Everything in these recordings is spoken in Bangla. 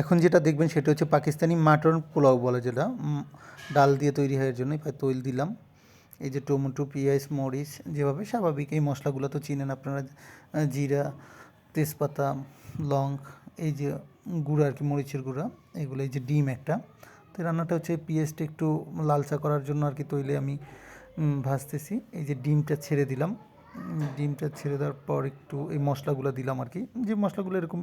এখন যেটা দেখবেন সেটা হচ্ছে পাকিস্তানি মাটন পোলাও বলে, যেটা ডাল দিয়ে তৈরি হয়, এর জন্যই তৈল দিলাম। এই যে টমেটো, পেঁয়াজ, মরিচ, যেভাবে স্বাভাবিক এই মশলাগুলো তো চিনেন আপনারা, জিরা, তেজপাতা, লং, এই যে গুঁড়া আর কি, মরিচের গুঁড়া, এগুলো, এই যে ডিম একটা। তো রান্নাটা হচ্ছে পেঁয়াজটা একটু লালচা করার জন্য আর কি তৈলে আমি ভাজতেছি। এই যে ডিমটা ছেড়ে দিলাম, ডিমটা ছেড়ে দেওয়ার পর একটু এই মশলাগুলো দিলাম আর কি, যে মশলাগুলো এরকম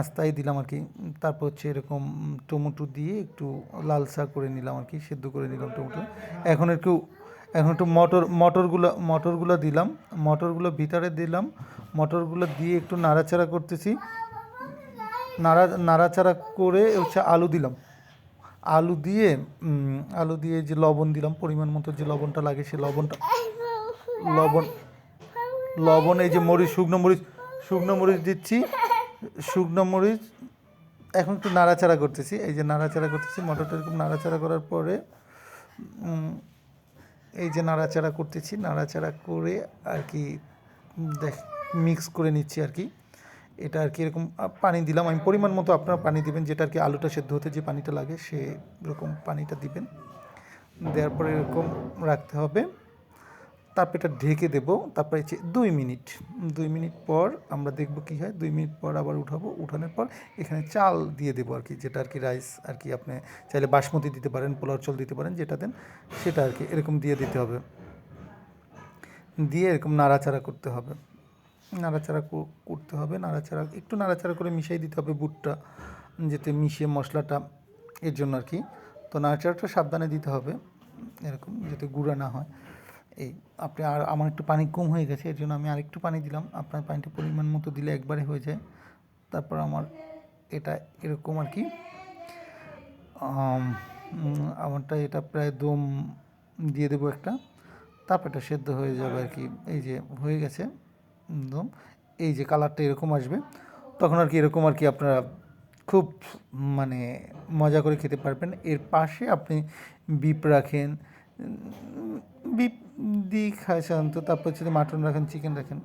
আস্তায় দিলাম আর কি। তারপর হচ্ছে এরকম টমেটো দিয়ে একটু লালচা করে নিলাম আর কি, সেদ্ধ করে নিলাম টমেটো। এখন একটু এখন একটু মটরগুলো দিলাম, মটরগুলো ভিতরে দিলাম, মটরগুলো দিয়ে একটু নাড়াচাড়া করতেছি। নাড়াচাড়া করে হচ্ছে আলু দিলাম, আলু দিয়ে যে লবণ দিলাম, পরিমাণ মতো যে লবণটা লাগে সেই লবণ লবণ এই যে মরিচ, শুকনো মরিচ দিচ্ছি, শুকনো মরিচ। এখন একটু নাড়াচাড়া করতেছি, এই যে নাড়াচাড়া করতেছি, মটরটা এরকম নাড়াচাড়া করার পরে এই যে নাড়াচাড়া করতেছি, নাড়াচাড়া করে আর কি দেখ মিক্স করে নিচ্ছি আর কি। এটা আর কি এরকম পানি দিলাম আমি, পরিমাণ মতো আপনারা পানি দিবেন, যেটা আর কি আলুটা সেদ্ধ হতে যে পানিটা লাগে সেরকম পানিটা দিবেন। দেওয়ার পরে এরকম রাখতে হবে, তারপর এটা ঢেকে দেবো। তারপরে হচ্ছে 2 মিনিট পর আমরা দেখব কী হয়। 2 মিনিট পর আবার উঠাবো, উঠানোর পর এখানে চাল দিয়ে দেবো আর কি, যেটা আর কি রাইস আর কি, আপনি চাইলে বাসমতি দিতে পারেন, পোলাওর চাল দিতে পারেন, যেটা দেন সেটা আর কি এরকম দিয়ে দিতে হবে। দিয়ে এরকম নাড়াচাড়া করতে হবে, নাড়াচাড়া একটু নাড়াচাড়া করে মিশিয়ে দিতে হবে বুটটা, যাতে মিশিয়ে মশলাটা, এর জন্য আর কি। তো নাড়াচাড়াটা সাবধানে দিতে হবে, এরকম যাতে গুঁড়া না হয়। এই আপনি, আর আমার একটু পানি কম হয়ে গেছে, এর জন্য আমি আরেকটু পানি দিলাম। আপনার পানিটা পরিমাণ মতো দিলে একবারে হয়ে যায়। তারপর আমার এটা এরকম আর কি, আমারটা এটা প্রায় দম দিয়ে দেবো একটা, তারপর এটা সেদ্ধ হয়ে যাবে আর কি। এই যে হয়ে গেছে দম, এই যে কালারটা এরকম আসবে, তখন আর কি এরকম আর কি আপনারা খুব মানে মজা করে খেতে পারবেন। এর পাশে আপনি বিপ রাখেন, বিপ দিয়ে খায় সাধারণত, তারপর যদি মাটন রাখেন, চিকেন রাখেন,